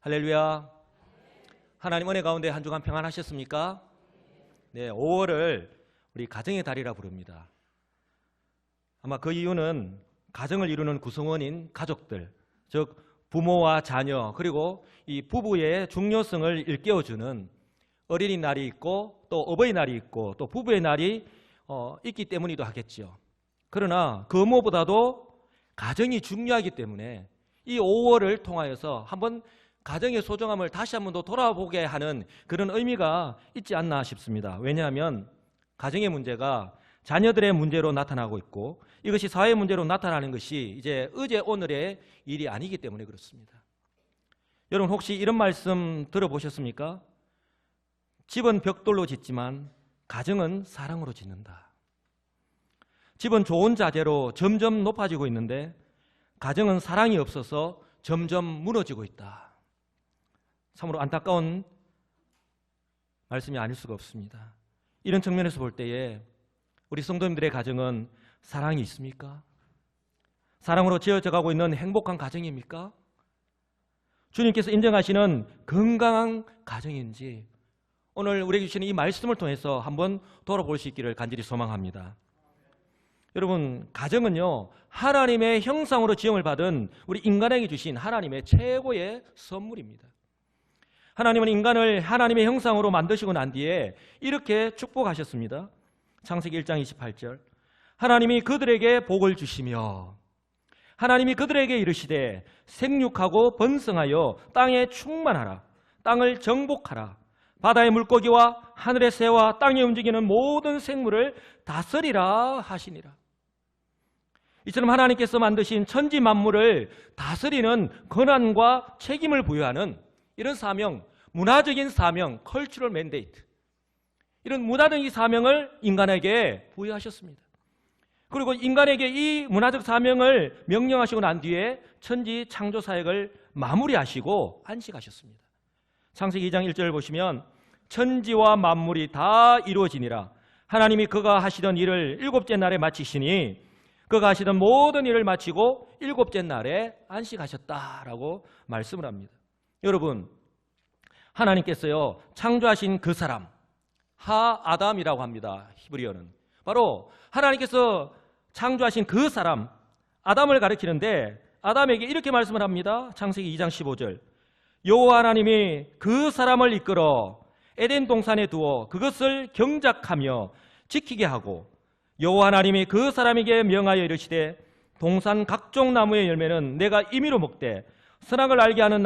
할렐루야. 하나님 은혜 가운데 한 주간 평안하셨습니까? 네, 5월을 우리 가정의 달이라 부릅니다. 아마 그 이유는 가정을 이루는 구성원인 가족들, 즉 부모와 자녀, 그리고 이 부부의 중요성을 일깨워주는 어린이날이 있고 또 어버이날이 있고 또 부부의 날이 있기 때문이기도 하겠죠. 그러나 그 무엇보다도 가정이 중요하기 때문에 이 5월을 통하여서 한번 가정의 소중함을 다시 한번 더 돌아보게 하는 그런 의미가 있지 않나 싶습니다. 왜냐하면 가정의 문제가 자녀들의 문제로 나타나고 있고 이것이 사회 문제로 나타나는 것이 이제 어제 오늘의 일이 아니기 때문에 그렇습니다. 여러분 혹시 이런 말씀 들어보셨습니까? 집은 벽돌로 짓지만 가정은 사랑으로 짓는다. 집은 좋은 자재로 점점 높아지고 있는데 가정은 사랑이 없어서 점점 무너지고 있다. 참으로 안타까운 말씀이 아닐 수가 없습니다. 이런 측면에서 볼 때에 우리 성도님들의 가정은 사랑이 있습니까? 사랑으로 지어져 가고 있는 행복한 가정입니까? 주님께서 인정하시는 건강한 가정인지 오늘 우리에게 주시는 이 말씀을 통해서 한번 돌아볼 수 있기를 간절히 소망합니다. 여러분, 가정은요, 하나님의 형상으로 지음을 받은 우리 인간에게 주신 하나님의 최고의 선물입니다. 하나님은 인간을 하나님의 형상으로 만드시고 난 뒤에 이렇게 축복하셨습니다. 창세기 1장 28절. 하나님이 그들에게 복을 주시며 하나님이 그들에게 이르시되 생육하고 번성하여 땅에 충만하라. 땅을 정복하라. 바다의 물고기와 하늘의 새와 땅에 움직이는 모든 생물을 다스리라 하시니라. 이처럼 하나님께서 만드신 천지 만물을 다스리는 권한과 책임을 부여하는 이런 사명, 문화적인 사명, 컬처럴 맨데이트, 이런 문화적인 사명을 인간에게 부여하셨습니다. 그리고 인간에게 이 문화적 사명을 명령하시고 난 뒤에 천지 창조 사역을 마무리하시고 안식하셨습니다. 창세기 2장 1절을 보시면 천지와 만물이 다 이루어지니라. 하나님이 그가 하시던 일을 일곱째 날에 마치시니 그가 하시던 모든 일을 마치고 일곱째 날에 안식하셨다라고 말씀을 합니다. 여러분, 하나님께서요 창조하신 그 사람 하아담이라고 합니다. 히브리어는 바로 하나님께서 창조하신 그 사람 아담을 가리키는데 아담에게 이렇게 말씀을 합니다. 창세기 2장 15절. 여호와 하나님이 그 사람을 이끌어 에덴 동산에 두어 그것을 경작하며 지키게 하고 여호와 하나님이 그 사람에게 명하여 이르시되 동산 각종 나무의 열매는 내가 임의로 먹되 선악을 알게 하는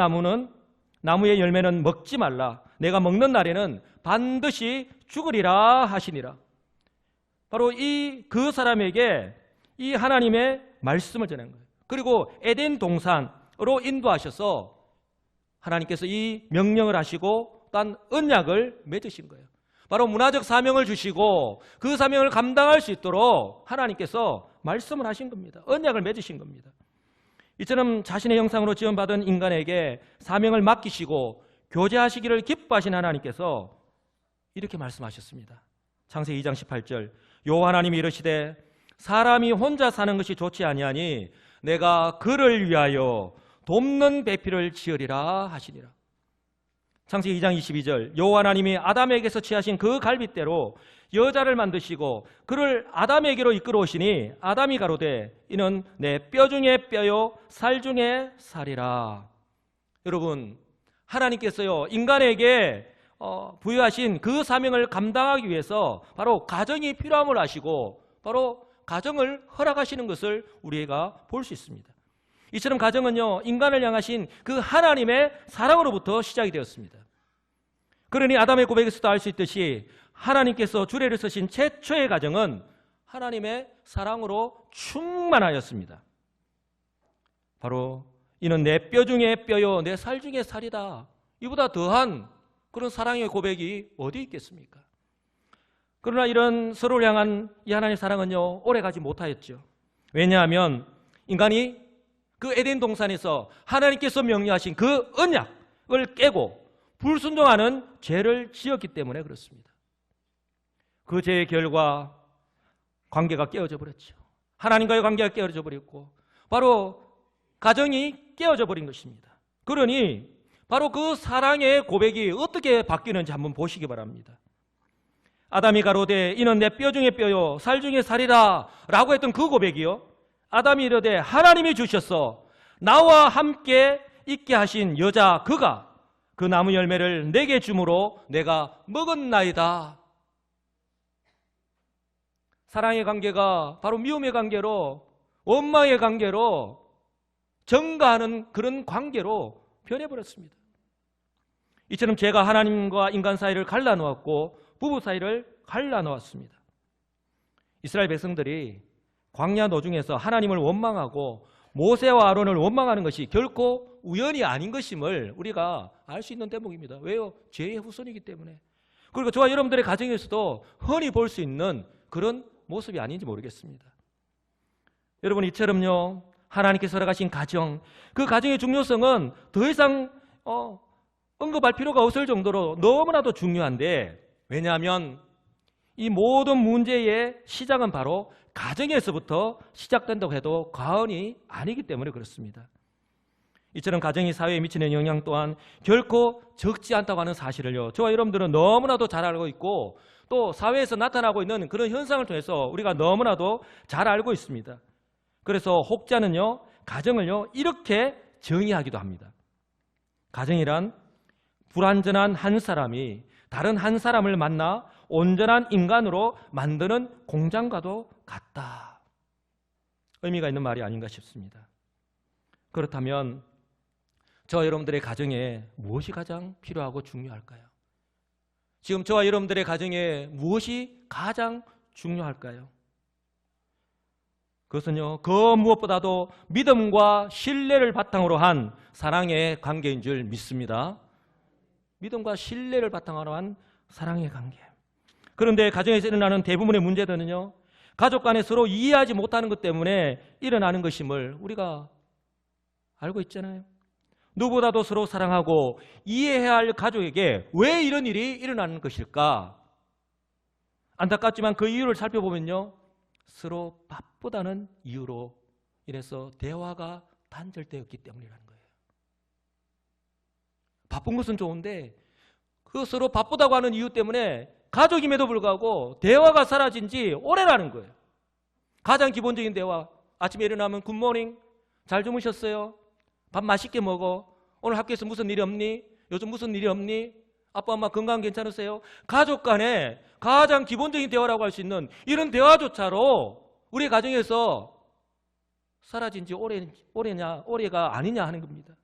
나무의 열매는 먹지 말라. 내가 먹는 날에는 반드시 죽으리라 하시니라. 바로 그 사람에게 이 하나님의 말씀을 전한 거예요. 그리고 에덴 동산으로 인도하셔서 하나님께서 이 명령을 하시고 딴 언약을 맺으신 거예요. 바로 문화적 사명을 주시고 그 사명을 감당할 수 있도록 하나님께서 말씀을 하신 겁니다. 언약을 맺으신 겁니다. 이처럼 자신의 형상으로 지음받은 인간에게 사명을 맡기시고 교제하시기를 기뻐하신 하나님께서 이렇게 말씀하셨습니다. 창세기 2장 18절. 여호와 하나님이 이르시되 사람이 혼자 사는 것이 좋지 아니하니 내가 그를 위하여 돕는 배필을 지으리라 하시니라. 창세기 2장 22절. 여호와 하나님이 아담에게서 취하신 그 갈빗대로 여자를 만드시고 그를 아담에게로 이끌어 오시니 아담이 가로되 이는 내 뼈 중에 뼈요 살 중에 살이라. 여러분, 하나님께서요 인간에게 부여하신 그 사명을 감당하기 위해서 바로 가정이 필요함을 아시고 바로 가정을 허락하시는 것을 우리가 볼 수 있습니다. 이처럼 가정은요 인간을 향하신 그 하나님의 사랑으로부터 시작이 되었습니다. 그러니 아담의 고백에서도 알 수 있듯이 하나님께서 주례를 서신 최초의 가정은 하나님의 사랑으로 충만하였습니다. 바로 이는 내 뼈 중에 뼈요 내 살 중에 살이다. 이보다 더한 그런 사랑의 고백이 어디 있겠습니까? 그러나 이런 서로를 향한 이 하나님의 사랑은요 오래가지 못하였죠. 왜냐하면 인간이 그 에덴 동산에서 하나님께서 명령하신 그 언약을 깨고 불순종하는 죄를 지었기 때문에 그렇습니다. 그 죄의 결과 관계가 깨어져 버렸죠. 하나님과의 관계가 깨어져 버렸고 바로 가정이 깨어져 버린 것입니다. 그러니 바로 그 사랑의 고백이 어떻게 바뀌는지 한번 보시기 바랍니다. 아담이 가로되 이는 내 뼈 중에 뼈요 살 중에 살이라 라고 했던 그 고백이요, 아담이 이르되 하나님이 주셨어 나와 함께 있게 하신 여자 그가 그 나무 열매를 내게 주므로 내가 먹었나이다. 사랑의 관계가 바로 미움의 관계로, 원망의 관계로, 정가하는 그런 관계로 변해버렸습니다. 이처럼 죄가 하나님과 인간 사이를 갈라놓았고 부부 사이를 갈라놓았습니다. 이스라엘 백성들이 광야 노중에서 하나님을 원망하고 모세와 아론을 원망하는 것이 결코 우연이 아닌 것임을 우리가 알 수 있는 대목입니다. 왜요? 죄의 후손이기 때문에. 그리고 저와 여러분들의 가정에서도 흔히 볼 수 있는 그런 모습이 아닌지 모르겠습니다. 여러분, 이처럼요, 하나님께서 허락하신 가정, 그 가정의 중요성은 더 이상 언급할 필요가 없을 정도로 너무나도 중요한데, 왜냐하면 이 모든 문제의 시작은 바로 가정에서부터 시작된다고 해도 과언이 아니기 때문에 그렇습니다. 이처럼 가정이 사회에 미치는 영향 또한 결코 적지 않다고 하는 사실을요, 저와 여러분들은 너무나도 잘 알고 있고 또 사회에서 나타나고 있는 그런 현상을 통해서 우리가 너무나도 잘 알고 있습니다. 그래서 혹자는요, 가정을요 이렇게 정의하기도 합니다. 가정이란 불완전한 한 사람이 다른 한 사람을 만나 온전한 인간으로 만드는 공장과도 같다. 의미가 있는 말이 아닌가 싶습니다. 그렇다면 저와 여러분들의 가정에 무엇이 가장 필요하고 중요할까요? 지금 저와 여러분들의 가정에 무엇이 가장 중요할까요? 그것은요, 그 무엇보다도 믿음과 신뢰를 바탕으로 한 사랑의 관계인 줄 믿습니다. 믿음과 신뢰를 바탕으로 한 사랑의 관계. 그런데 가정에서 일어나는 대부분의 문제들은요, 가족 간에 서로 이해하지 못하는 것 때문에 일어나는 것임을 우리가 알고 있잖아요. 누구보다도 서로 사랑하고 이해해야 할 가족에게 왜 이런 일이 일어나는 것일까? 안타깝지만 그 이유를 살펴보면요, 서로 바쁘다는 이유로 인해서 대화가 단절되었기 때문이라는 거예요. 바쁜 것은 좋은데 그 서로 바쁘다고 하는 이유 때문에 가족임에도 불구하고 대화가 사라진 지 오래라는 거예요. 가장 기본적인 대화, 아침에 일어나면 굿모닝, 잘 주무셨어요? 밥 맛있게 먹어? 오늘 학교에서 무슨 일이 없니? 요즘 무슨 일이 없니? 아빠 엄마 건강 괜찮으세요? 가족 간에 가장 기본적인 대화라고 할 수 있는 이런 대화조차로 우리 가정에서 사라진 지 오래가 아니냐 하는 겁니다.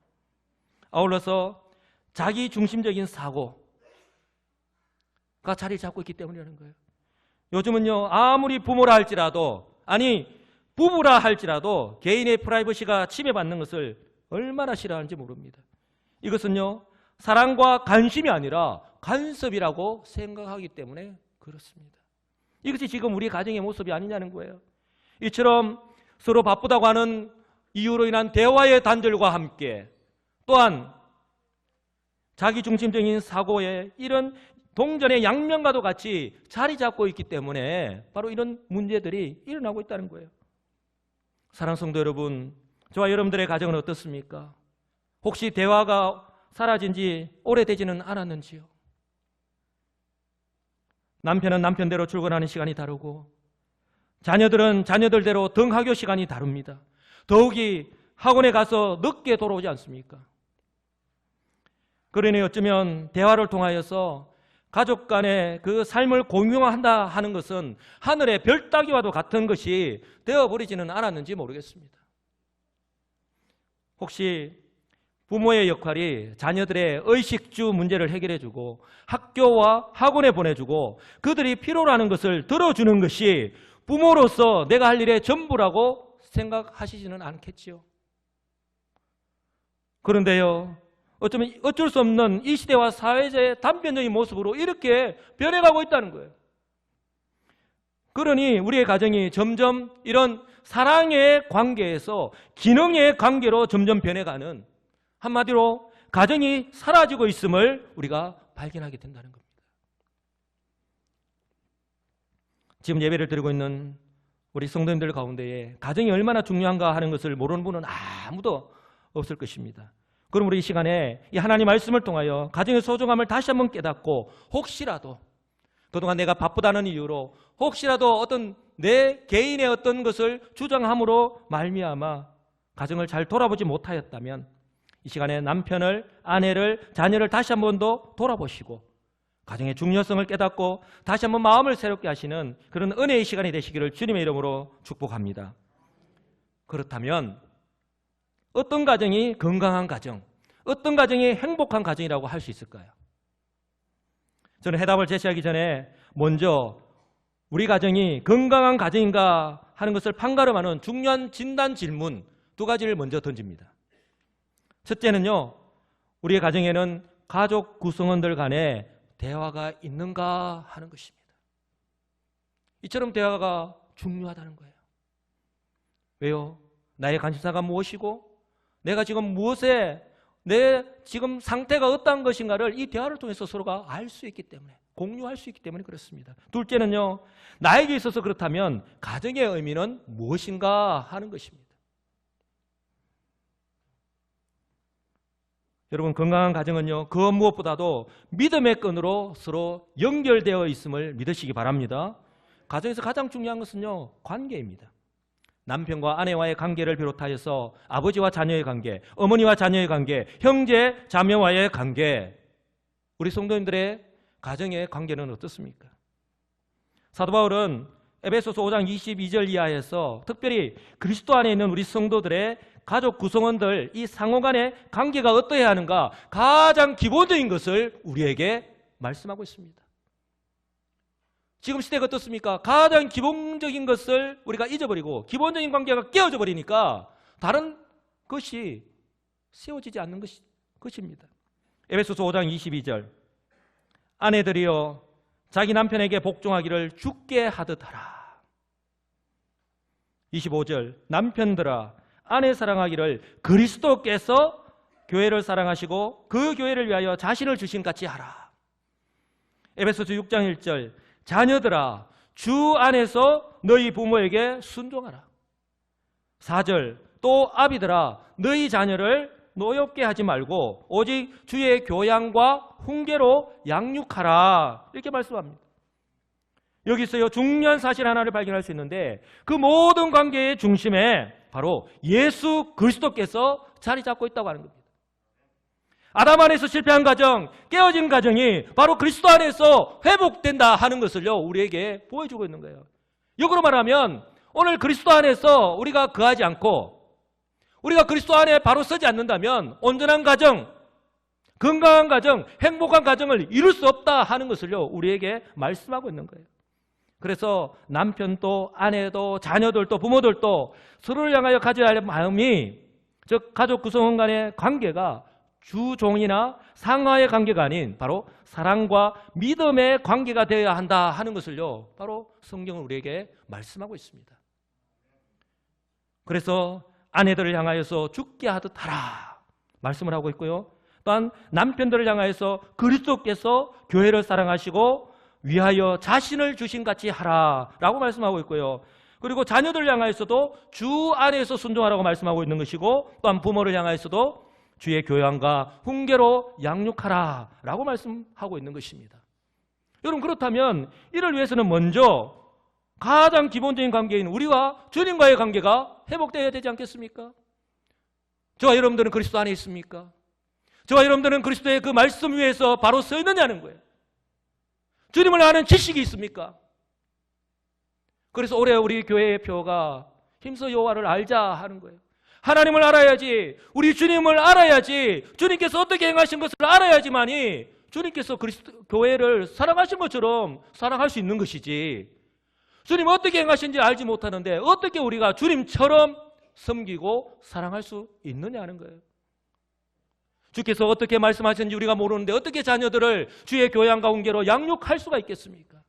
아울러서 자기 중심적인 사고가 자리 잡고 있기 때문이라는 거예요. 요즘은요, 아무리 부모라 할지라도, 아니 부부라 할지라도 개인의 프라이버시가 침해받는 것을 얼마나 싫어하는지 모릅니다. 이것은요, 사랑과 관심이 아니라 간섭이라고 생각하기 때문에 그렇습니다. 이것이 지금 우리 가정의 모습이 아니냐는 거예요. 이처럼 서로 바쁘다고 하는 이유로 인한 대화의 단절과 함께 또한 자기 중심적인 사고에 이런 동전의 양면과도 같이 자리 잡고 있기 때문에 바로 이런 문제들이 일어나고 있다는 거예요. 사랑하는 성도 여러분, 저와 여러분들의 가정은 어떻습니까? 혹시 대화가 사라진 지 오래되지는 않았는지요? 남편은 남편대로 출근하는 시간이 다르고 자녀들은 자녀들대로 등하교 시간이 다릅니다. 더욱이 학원에 가서 늦게 돌아오지 않습니까? 그러니 어쩌면 대화를 통하여서 가족 간의 그 삶을 공유한다 하는 것은 하늘의 별 따기와도 같은 것이 되어버리지는 않았는지 모르겠습니다. 혹시 부모의 역할이 자녀들의 의식주 문제를 해결해주고 학교와 학원에 보내주고 그들이 필요로 하는 것을 들어주는 것이 부모로서 내가 할 일의 전부라고 생각하시지는 않겠지요. 그런데요, 어쩌면 어쩔 수 없는 이 시대와 사회의 단편적인 모습으로 이렇게 변해가고 있다는 거예요. 그러니 우리의 가정이 점점 이런 사랑의 관계에서 기능의 관계로 점점 변해가는, 한마디로 가정이 사라지고 있음을 우리가 발견하게 된다는 겁니다. 지금 예배를 드리고 있는 우리 성도님들 가운데에 가정이 얼마나 중요한가 하는 것을 모르는 분은 아무도 없을 것입니다. 그럼 우리 이 시간에 이 하나님 말씀을 통하여 가정의 소중함을 다시 한번 깨닫고, 혹시라도 그동안 내가 바쁘다는 이유로 혹시라도 어떤 내 개인의 어떤 것을 주장함으로 말미암아 가정을 잘 돌아보지 못하였다면 이 시간에 남편을, 아내를, 자녀를 다시 한 번 더 돌아보시고 가정의 중요성을 깨닫고 다시 한번 마음을 새롭게 하시는 그런 은혜의 시간이 되시기를 주님의 이름으로 축복합니다. 그렇다면 어떤 가정이 건강한 가정, 어떤 가정이 행복한 가정이라고 할 수 있을까요? 저는 해답을 제시하기 전에 먼저 우리 가정이 건강한 가정인가 하는 것을 판가름하는 중요한 진단 질문 2가지를 먼저 던집니다. 첫째는요, 우리의 가정에는 가족 구성원들 간에 대화가 있는가 하는 것입니다. 이처럼 대화가 중요하다는 거예요. 왜요? 나의 관심사가 무엇이고 내가 지금 무엇에 내 지금 상태가 어떠한 것인가를 이 대화를 통해서 서로가 알 수 있기 때문에, 공유할 수 있기 때문에 그렇습니다. 둘째는요, 나에게 있어서 그렇다면 가정의 의미는 무엇인가 하는 것입니다. 여러분, 건강한 가정은요, 그 무엇보다도 믿음의 끈으로 서로 연결되어 있음을 믿으시기 바랍니다. 가정에서 가장 중요한 것은요, 관계입니다. 남편과 아내와의 관계를 비롯하여서 아버지와 자녀의 관계, 어머니와 자녀의 관계, 형제, 자매와의 관계, 우리 성도님들의 가정의 관계는 어떻습니까? 사도 바울은 에베소서 5장 22절 이하에서 특별히 그리스도 안에 있는 우리 성도들의 가족 구성원들, 이 상호 간의 관계가 어떠해야 하는가 가장 기본적인 것을 우리에게 말씀하고 있습니다. 지금 시대가 어떻습니까? 가장 기본적인 것을 우리가 잊어버리고 기본적인 관계가 깨어져 버리니까 다른 것이 세워지지 않는 것입니다. 에베소서 5장 22절, 아내들이여 자기 남편에게 복종하기를 주께 하듯 하라. 25절, 남편들아 아내 사랑하기를 그리스도께서 교회를 사랑하시고 그 교회를 위하여 자신을 주신 같이 하라. 에베소서 6장 1절, 자녀들아 주 안에서 너희 부모에게 순종하라. 4절, 또 아비들아 너희 자녀를 노엽게 하지 말고 오직 주의 교양과 훈계로 양육하라. 이렇게 말씀합니다. 여기서요, 중요한 사실 하나를 발견할 수 있는데 그 모든 관계의 중심에 바로 예수 그리스도께서 자리 잡고 있다고 하는 겁니다. 아담 안에서 실패한 가정, 깨어진 가정이 바로 그리스도 안에서 회복된다 하는 것을요, 우리에게 보여주고 있는 거예요. 역으로 말하면 오늘 그리스도 안에서 우리가 거하지 않고 우리가 그리스도 안에 바로 서지 않는다면 온전한 가정, 건강한 가정, 행복한 가정을 이룰 수 없다 하는 것을요, 우리에게 말씀하고 있는 거예요. 그래서 남편도 아내도 자녀들도 부모들도 서로를 향하여 가져야 할 마음이, 즉 가족 구성원 간의 관계가 주종이나 상하의 관계가 아닌 바로 사랑과 믿음의 관계가 되어야 한다 하는 것을요, 바로 성경은 우리에게 말씀하고 있습니다. 그래서 아내들을 향하여서 죽게 하듯 하라 말씀을 하고 있고요, 또한 남편들을 향하여서 그리스도께서 교회를 사랑하시고 위하여 자신을 주신 같이 하라라고 말씀하고 있고요, 그리고 자녀들을 향하여서도 주 안에서 순종하라고 말씀하고 있는 것이고, 또한 부모를 향하여서도 주의 교양과 훈계로 양육하라라고 말씀하고 있는 것입니다. 여러분, 그렇다면 이를 위해서는 먼저 가장 기본적인 관계인 우리와 주님과의 관계가 회복되어야 되지 않겠습니까? 저와 여러분들은 그리스도 안에 있습니까? 저와 여러분들은 그리스도의 그 말씀 위에서 바로 서 있느냐는 거예요. 주님을 아는 지식이 있습니까? 그래서 올해 우리 교회의 표가 힘써 여호와를 알자 하는 거예요. 하나님을 알아야지, 우리 주님을 알아야지, 주님께서 어떻게 행하신 것을 알아야지만이 주님께서 그리스도 교회를 사랑하신 것처럼 사랑할 수 있는 것이지, 주님 어떻게 행하신지 알지 못하는데 어떻게 우리가 주님처럼 섬기고 사랑할 수 있느냐 하는 거예요. 주께서 어떻게 말씀하셨는지 우리가 모르는데 어떻게 자녀들을 주의 교양과 훈계로 양육할 수가 있겠습니까?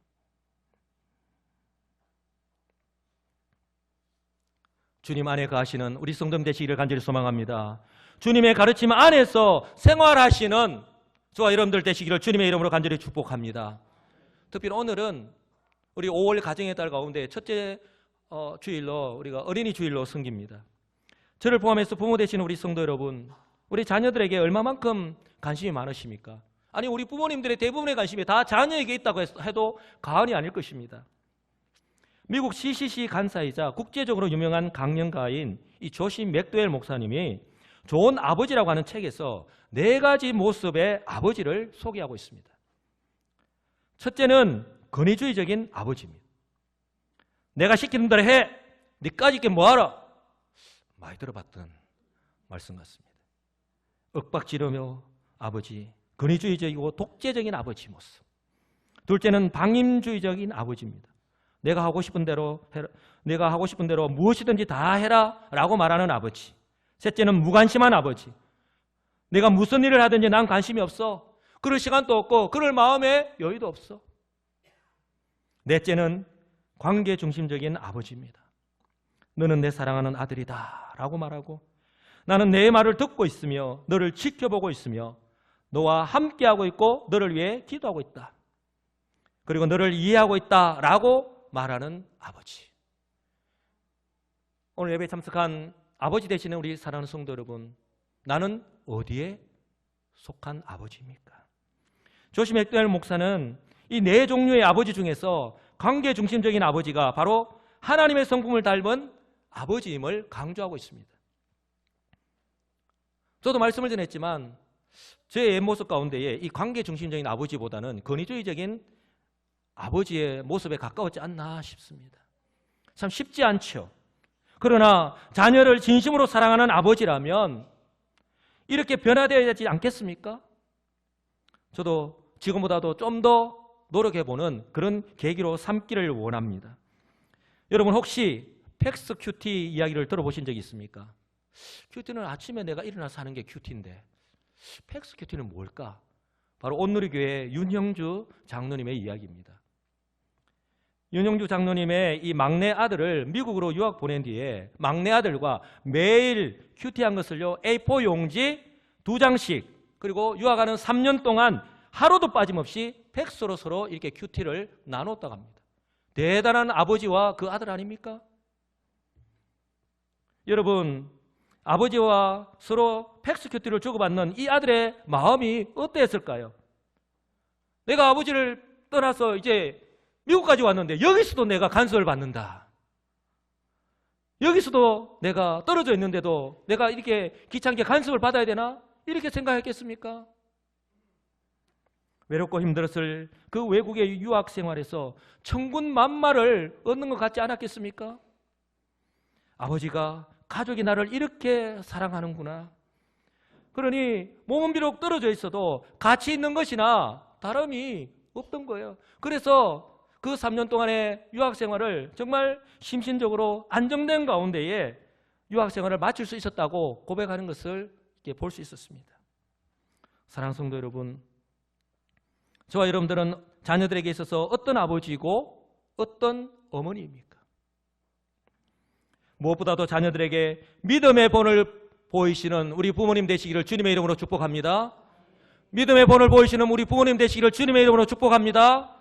주님 안에 거하시는 우리 성도님 되시기를 간절히 소망합니다. 주님의 가르침 안에서 생활하시는 저와 여러분들 되시기를 주님의 이름으로 간절히 축복합니다. 특별히 오늘은 우리 5월 가정의 달 가운데 첫째 주일로 우리가 어린이 주일로 섬깁니다. 저를 포함해서 부모 되시는 우리 성도 여러분, 우리 자녀들에게 얼마만큼 관심이 많으십니까? 아니 우리 부모님들의 대부분의 관심이 다 자녀에게 있다고 해도 과언이 아닐 것입니다. 미국 CCC 간사이자 국제적으로 유명한 강연가인 이 조시 맥도웰 목사님이 좋은 아버지라고 하는 책에서 4가지 모습의 아버지를 소개하고 있습니다. 첫째는 권위주의적인 아버지입니다. 내가 시키는 대로 해. 니까짓 게 뭐하라. 많이 들어봤던 말씀 같습니다. 윽박지르며 아버지, 권위주의적이고 독재적인 아버지 모습. 둘째는 방임주의적인 아버지입니다. 내가 하고 싶은 대로 해라. 내가 하고 싶은 대로 무엇이든지 다 해라 라고 말하는 아버지. 셋째는 무관심한 아버지. 내가 무슨 일을 하든지 난 관심이 없어. 그럴 시간도 없고 그럴 마음에 여유도 없어. 넷째는 관계 중심적인 아버지입니다. 너는 내 사랑하는 아들이다 라고 말하고 나는 내 말을 듣고 있으며 너를 지켜보고 있으며 너와 함께하고 있고 너를 위해 기도하고 있다. 그리고 너를 이해하고 있다 라고 말하는 아버지. 오늘 예배에 참석한 아버지 되시는 우리 사랑하는 성도 여러분, 나는 어디에 속한 아버지입니까? 조시 맥도웰 목사는 이 4종류의 아버지 중에서 관계 중심적인 아버지가 바로 하나님의 성품을 닮은 아버지임을 강조하고 있습니다. 저도 말씀을 전했지만 제 옛모습 가운데에 이 관계 중심적인 아버지보다는 권위주의적인 아버지의 모습에 가까웠지 않나 싶습니다. 참 쉽지 않죠. 그러나 자녀를 진심으로 사랑하는 아버지라면 이렇게 변화되어야 되지 않겠습니까? 저도 지금보다도 좀 더 노력해보는 그런 계기로 삼기를 원합니다. 여러분 혹시 팩스 큐티 이야기를 들어보신 적이 있습니까? 큐티는 아침에 내가 일어나서 하는 게 큐티인데 팩스 큐티는 뭘까? 바로 온누리교회 윤형주 장로님의 이야기입니다. 윤형주 장로님의 이 막내 아들을 미국으로 유학 보낸 뒤에 막내 아들과 매일 큐티한 것을요 A4 용지 2장씩 그리고 유학하는 3년 동안 하루도 빠짐없이 팩스로 서로 이렇게 큐티를 나눴다고 합니다. 대단한 아버지와 그 아들 아닙니까? 여러분 아버지와 서로 팩스 큐티를 주고받는 이 아들의 마음이 어땠을까요? 내가 아버지를 떠나서 이제 미국까지 왔는데 여기서도 내가 간섭을 받는다. 여기서도 내가 떨어져 있는데도 내가 이렇게 귀찮게 간섭을 받아야 되나? 이렇게 생각했겠습니까? 외롭고 힘들었을 그 외국의 유학 생활에서 천군만마를 얻는 것 같지 않았겠습니까? 아버지가 가족이 나를 이렇게 사랑하는구나. 그러니 몸은 비록 떨어져 있어도 같이 있는 것이나 다름이 없던 거예요. 그래서 그 3년 동안의 유학 생활을 정말 심신적으로 안정된 가운데에 유학 생활을 마칠 수 있었다고 고백하는 것을 볼 수 있었습니다. 사랑하는 성도 여러분, 저와 여러분들은 자녀들에게 있어서 어떤 아버지이고 어떤 어머니입니까? 무엇보다도 자녀들에게 믿음의 본을 보이시는 우리 부모님 되시기를 주님의 이름으로 축복합니다. 믿음의 본을 보이시는 우리 부모님 되시기를 주님의 이름으로 축복합니다.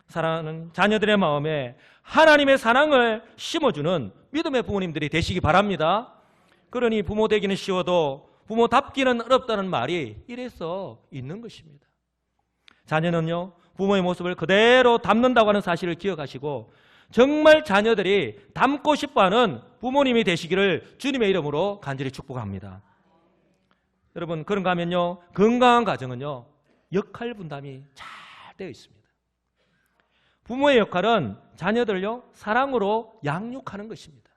사랑하는 자녀들의 마음에 하나님의 사랑을 심어주는 믿음의 부모님들이 되시기 바랍니다. 그러니 부모 되기는 쉬워도 부모답기는 어렵다는 말이 이래서 있는 것입니다. 자녀는요 부모의 모습을 그대로 닮는다고 하는 사실을 기억하시고 정말 자녀들이 닮고 싶어하는 부모님이 되시기를 주님의 이름으로 간절히 축복합니다. 여러분 그런가 하면요 건강한 가정은요 역할 분담이 잘 되어 있습니다. 부모의 역할은 자녀들을요 사랑으로 양육하는 것입니다.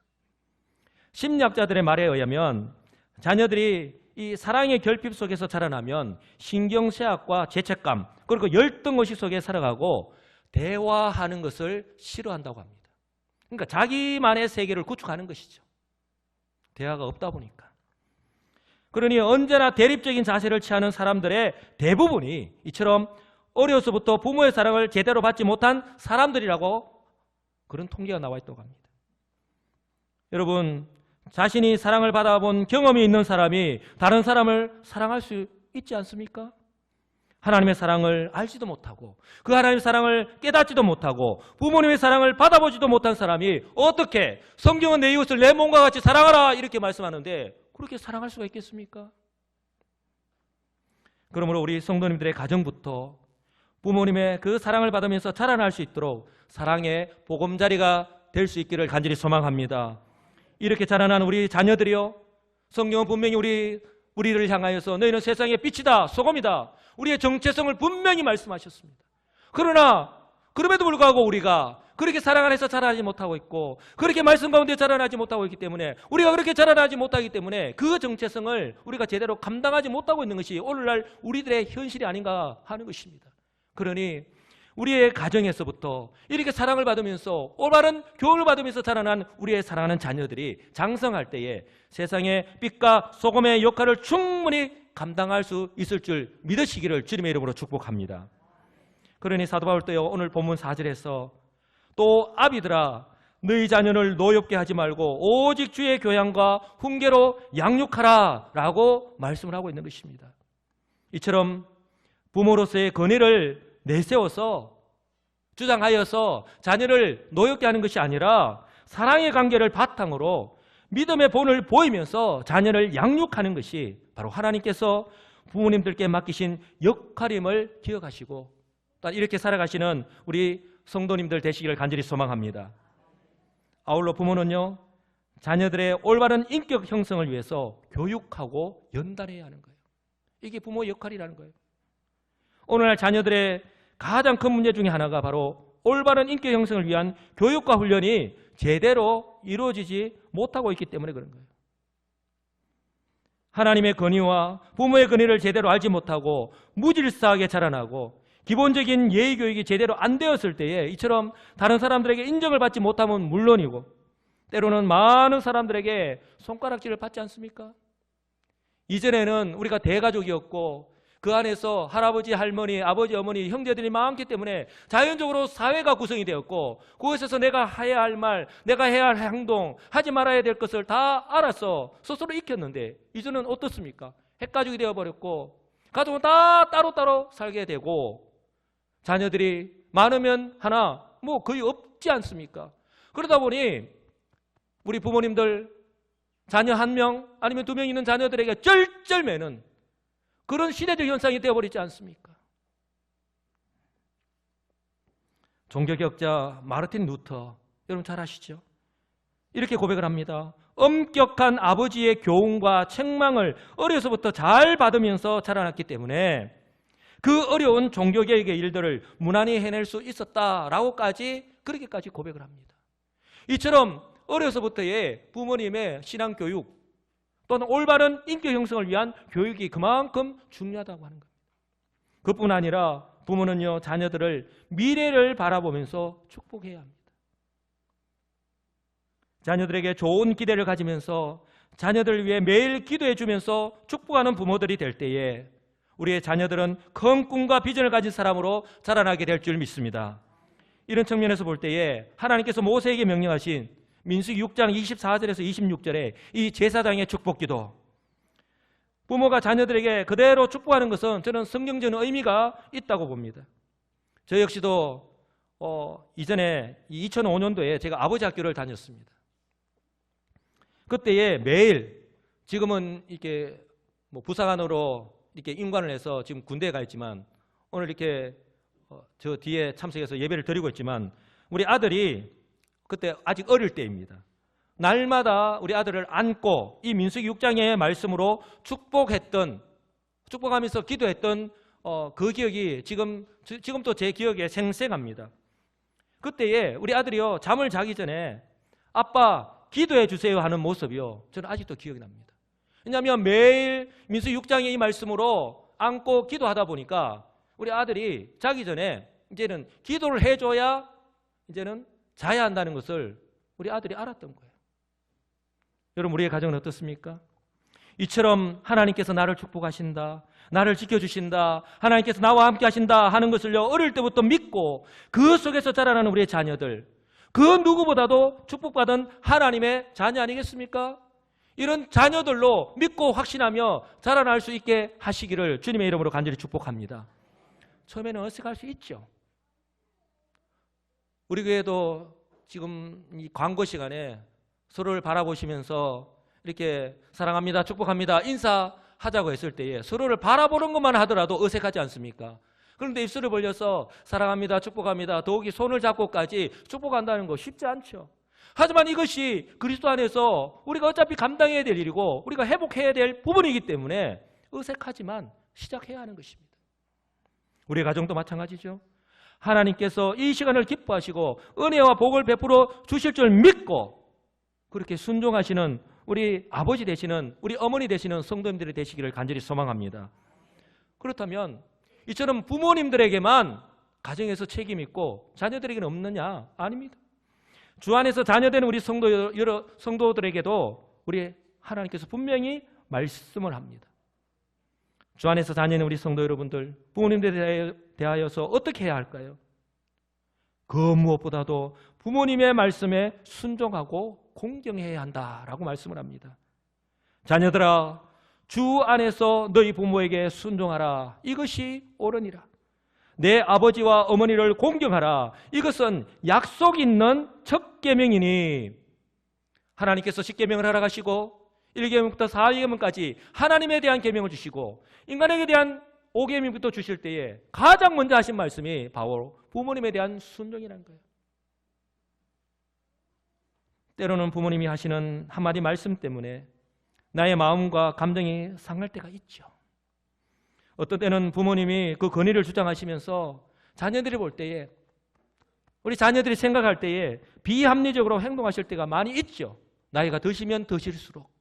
심리학자들의 말에 의하면 자녀들이 이 사랑의 결핍 속에서 자라나면 신경쇠약과 죄책감 그리고 열등의식 속에 살아가고 대화하는 것을 싫어한다고 합니다. 그러니까 자기만의 세계를 구축하는 것이죠. 대화가 없다 보니까. 그러니 언제나 대립적인 자세를 취하는 사람들의 대부분이 이처럼 어려서부터 부모의 사랑을 제대로 받지 못한 사람들이라고 그런 통계가 나와 있다고 합니다. 여러분 자신이 사랑을 받아본 경험이 있는 사람이 다른 사람을 사랑할 수 있지 않습니까? 하나님의 사랑을 알지도 못하고 그 하나님의 사랑을 깨닫지도 못하고 부모님의 사랑을 받아보지도 못한 사람이 어떻게 성경은 내 이웃을 내 몸과 같이 사랑하라 이렇게 말씀하는데 그렇게 사랑할 수가 있겠습니까? 그러므로 우리 성도님들의 가정부터 부모님의 그 사랑을 받으면서 자라날 수 있도록 사랑의 보금자리가 될 수 있기를 간절히 소망합니다. 이렇게 자라난 우리 자녀들이요, 성경은 분명히 우리를 향하여서 너희는 세상의 빛이다, 소금이다, 우리의 정체성을 분명히 말씀하셨습니다. 그러나 그럼에도 불구하고 우리가 그렇게 사랑 안에서 자라나지 못하고 있고, 그렇게 말씀 가운데 자라나지 못하고 있기 때문에, 우리가 그렇게 자라나지 못하기 때문에 그 정체성을 우리가 제대로 감당하지 못하고 있는 것이 오늘날 우리들의 현실이 아닌가 하는 것입니다. 그러니 우리의 가정에서부터 이렇게 사랑을 받으면서 올바른 교육을 받으면서 자라난 우리의 사랑하는 자녀들이 장성할 때에 세상의 빛과 소금의 역할을 충분히 감당할 수 있을 줄 믿으시기를 주님의 이름으로 축복합니다. 그러니 사도 바울도요, 오늘 본문 4절에서 또 아비들아 너희 자녀를 노엽게 하지 말고 오직 주의 교양과 훈계로 양육하라 라고 말씀을 하고 있는 것입니다. 이처럼 부모로서의 권위를 내세워서 주장하여서 자녀를 노엽게 하는 것이 아니라 사랑의 관계를 바탕으로 믿음의 본을 보이면서 자녀를 양육하는 것이 바로 하나님께서 부모님들께 맡기신 역할임을 기억하시고 또 이렇게 살아가시는 우리 성도님들 되시기를 간절히 소망합니다. 아울러 부모는요, 자녀들의 올바른 인격 형성을 위해서 교육하고 연단해야 하는 거예요. 이게 부모의 역할이라는 거예요. 오늘날 자녀들의 가장 큰 문제 중에 하나가 바로 올바른 인격 형성을 위한 교육과 훈련이 제대로 이루어지지 못하고 있기 때문에 그런 거예요. 하나님의 권위와 부모의 권위를 제대로 알지 못하고 무질서하게 자라나고 기본적인 예의 교육이 제대로 안 되었을 때에 이처럼 다른 사람들에게 인정을 받지 못하면 물론이고 때로는 많은 사람들에게 손가락질을 받지 않습니까? 이전에는 우리가 대가족이었고 그 안에서 할아버지, 할머니, 아버지, 어머니, 형제들이 많기 때문에 자연적으로 사회가 구성이 되었고 그곳에서 내가 해야 할 말, 내가 해야 할 행동, 하지 말아야 될 것을 다 알아서 스스로 익혔는데 이제는 어떻습니까? 핵가족이 되어버렸고 가족은 다 따로따로 살게 되고 자녀들이 많으면 하나, 뭐 거의 없지 않습니까? 그러다 보니 우리 부모님들 자녀 1명 아니면 2명 있는 자녀들에게 쩔쩔매는 그런 시대적 현상이 되어버리지 않습니까? 종교개혁자 마르틴 루터, 여러분 잘 아시죠? 이렇게 고백을 합니다. 엄격한 아버지의 교훈과 책망을 어려서부터 잘 받으면서 자라났기 때문에 그 어려운 종교개혁의 일들을 무난히 해낼 수 있었다라고까지 그렇게까지 고백을 합니다. 이처럼 어려서부터의 부모님의 신앙교육 또는 올바른 인격 형성을 위한 교육이 그만큼 중요하다고 하는 겁니다. 그뿐 아니라 부모는요, 자녀들을 미래를 바라보면서 축복해야 합니다. 자녀들에게 좋은 기대를 가지면서 자녀들을 위해 매일 기도해 주면서 축복하는 부모들이 될 때에 우리의 자녀들은 큰 꿈과 비전을 가진 사람으로 자라나게 될 줄 믿습니다. 이런 측면에서 볼 때에 하나님께서 모세에게 명령하신 민수기 6장 24절에서 26절에 이 제사장의 축복기도, 부모가 자녀들에게 그대로 축복하는 것은 저는 성경적인 의미가 있다고 봅니다. 저 역시도 이전에 2005년도에 제가 아버지 학교를 다녔습니다. 그때에 매일, 지금은 이렇게 부사관으로 이렇게 임관을 해서 지금 군대에 가 있지만 오늘 이렇게 저 뒤에 참석해서 예배를 드리고 있지만 우리 아들이 그때 아직 어릴 때입니다. 날마다 우리 아들을 안고 이 민수기 6장의 말씀으로 축복하면서 기도했던 그 기억이 지금도 제 기억에 생생합니다. 그때에 우리 아들이요, 잠을 자기 전에 아빠 기도해 주세요 하는 모습이요, 저는 아직도 기억이 납니다. 왜냐하면 매일 민수기 6장의 이 말씀으로 안고 기도하다 보니까 우리 아들이 자기 전에 이제는 기도를 해줘야 이제는 자야 한다는 것을 우리 아들이 알았던 거예요. 여러분, 우리의 가정은 어떻습니까? 이처럼 하나님께서 나를 축복하신다, 나를 지켜주신다, 하나님께서 나와 함께 하신다 하는 것을요, 어릴 때부터 믿고 그 속에서 자라나는 우리의 자녀들, 그 누구보다도 축복받은 하나님의 자녀 아니겠습니까? 이런 자녀들로 믿고 확신하며 자라날 수 있게 하시기를 주님의 이름으로 간절히 축복합니다. 처음에는 어색할 수 있죠. 우리 교회도 지금 이 광고 시간에 서로를 바라보시면서 이렇게 사랑합니다, 축복합니다 인사하는 하자고 했을 때에 서로를 바라보는 것만 하더라도 어색하지 않습니까? 그런데 입술을 벌려서 사랑합니다, 축복합니다, 더욱이 손을 잡고까지 축복한다는 거 쉽지 않죠. 하지만 이것이 그리스도 안에서 우리가 어차피 감당해야 될 일이고 우리가 회복해야 될 부분이기 때문에 어색하지만 시작해야 하는 것입니다. 우리 가정도 마찬가지죠. 하나님께서 이 시간을 기뻐하시고 은혜와 복을 베풀어 주실 줄 믿고 그렇게 순종하시는 우리 아버지 되시는 우리 어머니 되시는 성도님들이 되시기를 간절히 소망합니다. 그렇다면 이처럼 부모님들에게만 가정에서 책임 있고 자녀들에게는 없느냐? 아닙니다. 주 안에서 자녀되는 우리 여러 성도들에게도 우리 하나님께서 분명히 말씀을 합니다. 주 안에서 자녀는 우리 성도 여러분들, 부모님들에 대하여서 어떻게 해야 할까요? 그 무엇보다도 부모님의 말씀에 순종하고 공경해야 한다라고 말씀을 합니다. 자녀들아, 주 안에서 너희 부모에게 순종하라. 이것이 옳으니라. 내 아버지와 어머니를 공경하라. 이것은 약속 있는 첫 계명이니 하나님께서 10계명을 허락하시고 1계명부터 4계명까지 하나님에 대한 계명을 주시고 인간에게 대한 5계명부터 주실 때에 가장 먼저 하신 말씀이 바로 부모님에 대한 순종이라는 거예요. 때로는 부모님이 하시는 한마디 말씀 때문에 나의 마음과 감정이 상할 때가 있죠. 어떤 때는 부모님이 그 권위를 주장하시면서 자녀들이 볼 때에 우리 자녀들이 생각할 때에 비합리적으로 행동하실 때가 많이 있죠. 나이가 드시면 드실수록.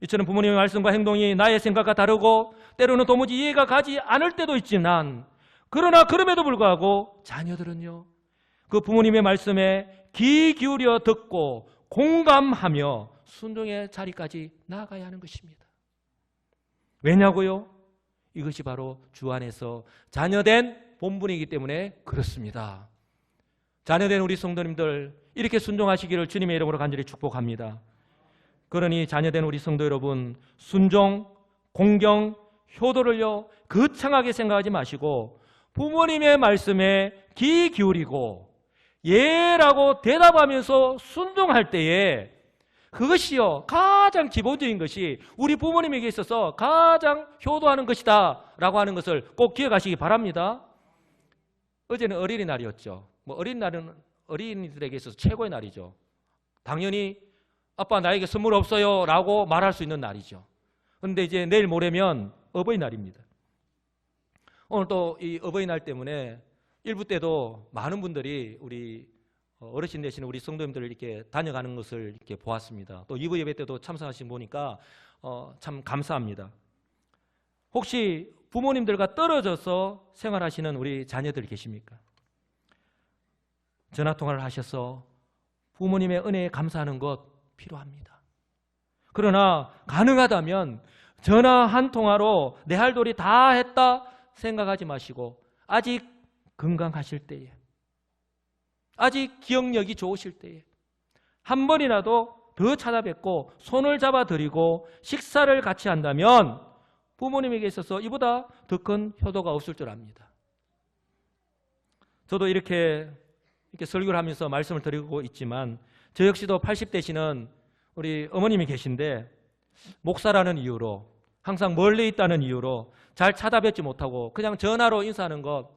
이처럼 부모님의 말씀과 행동이 나의 생각과 다르고 때로는 도무지 이해가 가지 않을 때도 있지만 그러나 그럼에도 불구하고 자녀들은요 그 부모님의 말씀에 귀 기울여 듣고 공감하며 순종의 자리까지 나아가야 하는 것입니다. 왜냐고요? 이것이 바로 주 안에서 자녀된 본분이기 때문에 그렇습니다. 자녀된 우리 성도님들 이렇게 순종하시기를 주님의 이름으로 간절히 축복합니다. 그러니 자녀된 우리 성도 여러분 순종, 공경, 효도를요 거창하게 생각하지 마시고 부모님의 말씀에 귀 기울이고 예라고 대답하면서 순종할 때에 그것이요 가장 기본적인 것이 우리 부모님에게 있어서 가장 효도하는 것이다 라고 하는 것을 꼭 기억하시기 바랍니다. 어제는 어린이날이었죠. 어린이날은 어린이들에게 있어서 최고의 날이죠. 당연히 아빠 나에게 선물 없어요 라고 말할 수 있는 날이죠. 그런데 이제 내일 모레면 어버이날입니다. 오늘 또 이 어버이날 때문에 일부 때도 많은 분들이 우리 어르신 되시는 우리 성도님들을 이렇게 다녀가는 것을 이렇게 보았습니다. 또 2부 예배 때도 참석하신 보니까 참 감사합니다. 혹시 부모님들과 떨어져서 생활하시는 우리 자녀들 계십니까? 전화통화를 하셔서 부모님의 은혜에 감사하는 것 필요합니다. 그러나 가능하다면 전화 한 통화로 내 할 도리 다 했다 생각하지 마시고 아직 건강하실 때에 아직 기억력이 좋으실 때에 한 번이라도 더 찾아뵙고 손을 잡아드리고 식사를 같이 한다면 부모님에게 있어서 이보다 더 큰 효도가 없을 줄 압니다. 저도 이렇게 설교를 하면서 말씀을 드리고 있지만 저 역시도 80대시는 우리 어머님이 계신데 목사라는 이유로 항상 멀리 있다는 이유로 잘 찾아뵙지 못하고 그냥 전화로 인사하는 것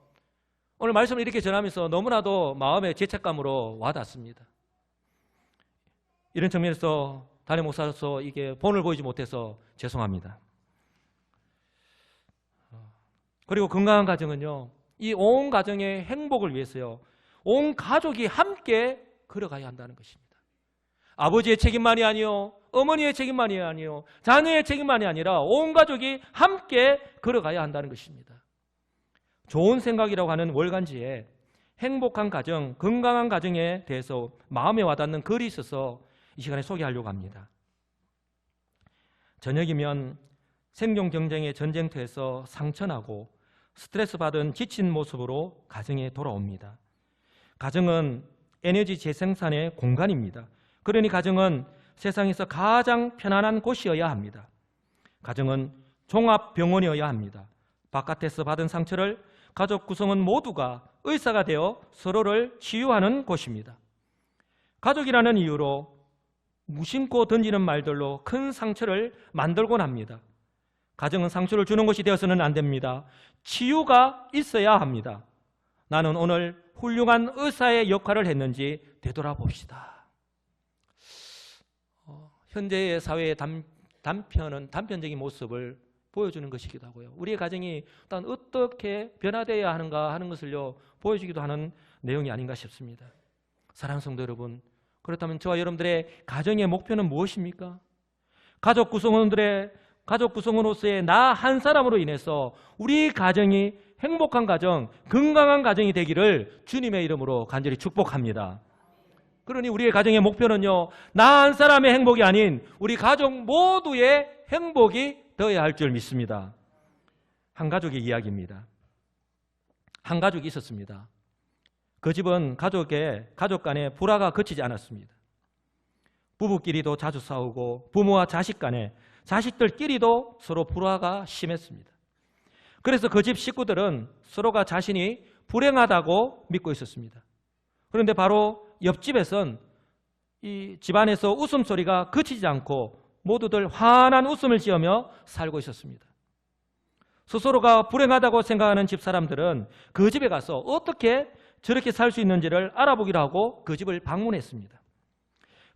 오늘 말씀을 이렇게 전하면서 너무나도 마음의 죄책감으로 와닿습니다. 이런 측면에서 담임 목사로서 이게 본을 보이지 못해서 죄송합니다. 그리고 건강한 가정은요 이 온 가정의 행복을 위해서요 온 가족이 함께 걸어가야 한다는 것입니다. 아버지의 책임만이 아니요 어머니의 책임만이 아니요 자녀의 책임만이 아니라 온 가족이 함께 걸어가야 한다는 것입니다. 좋은 생각이라고 하는 월간지에 행복한 가정, 건강한 가정에 대해서 마음에 와닿는 글이 있어서 이 시간에 소개하려고 합니다. 저녁이면 생존 경쟁의 전쟁터에서 상처나고 스트레스 받은 지친 모습으로 가정에 돌아옵니다. 가정은 에너지 재생산의 공간입니다. 그러니 가정은 세상에서 가장 편안한 곳이어야 합니다. 가정은 종합병원이어야 합니다. 바깥에서 받은 상처를 가족 구성원 모두가 의사가 되어 서로를 치유하는 곳입니다. 가족이라는 이유로 무심코 던지는 말들로 큰 상처를 만들곤 합니다. 가정은 상처를 주는 것이 되어서는 안 됩니다. 치유가 있어야 합니다. 나는 오늘 훌륭한 의사의 역할을 했는지 되돌아봅시다. 현재의 사회의 단편적인 모습을 보여주는 것이기도 하고요. 우리의 가정이 일단 어떻게 변화되어야 하는가 하는 것을요 보여주기도 하는 내용이 아닌가 싶습니다. 사랑하는 성도 여러분, 그렇다면 저와 여러분들의 가정의 목표는 무엇입니까? 가족 구성원으로서의 나 한 사람으로 인해서 우리 가정이 행복한 가정, 건강한 가정이 되기를 주님의 이름으로 간절히 축복합니다. 그러니 우리의 가정의 목표는요, 나 한 사람의 행복이 아닌 우리 가족 모두의 행복이 되어야 할 줄 믿습니다. 한 가족의 이야기입니다. 한 가족이 있었습니다. 그 집은 가족 간에 불화가 그치지 않았습니다. 부부끼리도 자주 싸우고 부모와 자식 간에 자식들끼리도 서로 불화가 심했습니다. 그래서 그 집 식구들은 서로가 자신이 불행하다고 믿고 있었습니다. 그런데 바로 옆집에선 이 집안에서 웃음소리가 그치지 않고 모두들 환한 웃음을 지으며 살고 있었습니다. 스스로가 불행하다고 생각하는 집사람들은 그 집에 가서 어떻게 저렇게 살 수 있는지를 알아보기로 하고 그 집을 방문했습니다.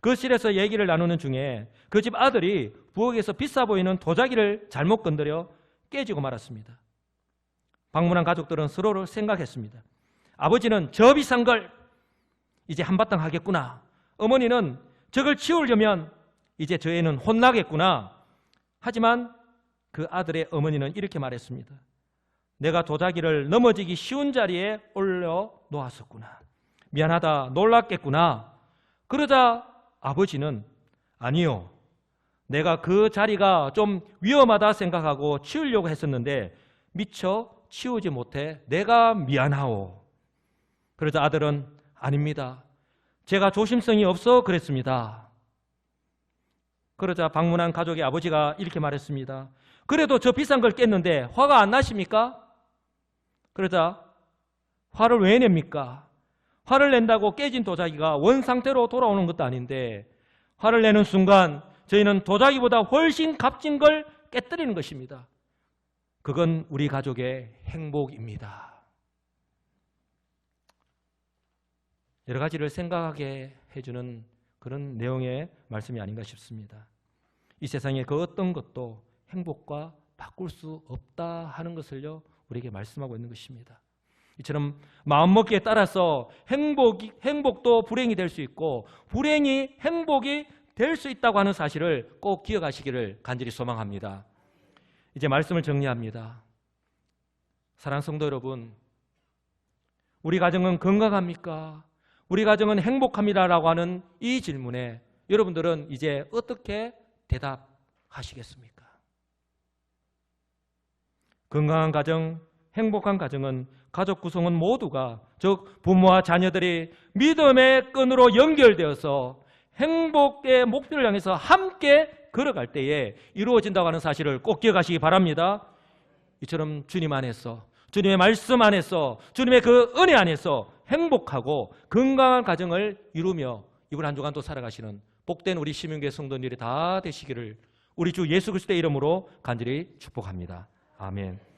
그 실에서 얘기를 나누는 중에 그 집 아들이 부엌에서 비싸 보이는 도자기를 잘못 건드려 깨지고 말았습니다. 방문한 가족들은 서로를 생각했습니다. 아버지는 저 비싼 걸 이제 한바탕 하겠구나. 어머니는 저걸 치우려면 이제 저 애는 혼나겠구나. 하지만 그 아들의 어머니는 이렇게 말했습니다. 내가 도자기를 넘어지기 쉬운 자리에 올려놓았었구나. 미안하다, 놀랐겠구나. 그러자 아버지는 아니요, 내가 그 자리가 좀 위험하다 생각하고 치우려고 했었는데 미처 치우지 못해 내가 미안하오. 그러자 아들은 아닙니다, 제가 조심성이 없어 그랬습니다. 그러자 방문한 가족의 아버지가 이렇게 말했습니다. 그래도 저 비싼 걸 깼는데 화가 안 나십니까? 그러자 화를 왜 냅니까? 화를 낸다고 깨진 도자기가 원상태로 돌아오는 것도 아닌데 화를 내는 순간 저희는 도자기보다 훨씬 값진 걸 깨뜨리는 것입니다. 그건 우리 가족의 행복입니다. 여러 가지를 생각하게 해주는 그런 내용의 말씀이 아닌가 싶습니다. 이 세상에 그 어떤 것도 행복과 바꿀 수 없다 하는 것을요 우리에게 말씀하고 있는 것입니다. 이처럼 마음먹기에 따라서 행복도 불행이 될 수 있고 불행이 행복이 될 수 있다고 하는 사실을 꼭 기억하시기를 간절히 소망합니다. 이제 말씀을 정리합니다. 사랑하는 성도 여러분, 우리 가정은 건강합니까? 우리 가정은 행복합니다라고 하는 이 질문에 여러분들은 이제 어떻게 대답하시겠습니까? 건강한 가정, 행복한 가정은 가족 구성원 모두가, 즉 부모와 자녀들이 믿음의 끈으로 연결되어서 행복의 목표를 향해서 함께 걸어갈 때에 이루어진다고 하는 사실을 꼭 기억하시기 바랍니다. 이처럼 주님 안에서, 주님의 말씀 안에서, 주님의 그 은혜 안에서 행복하고 건강한 가정을 이루며 이번 한 주간도 살아가시는 복된 우리 시민교회 성도님들이 다 되시기를 우리 주 예수 그리스도의 이름으로 간절히 축복합니다. 아멘.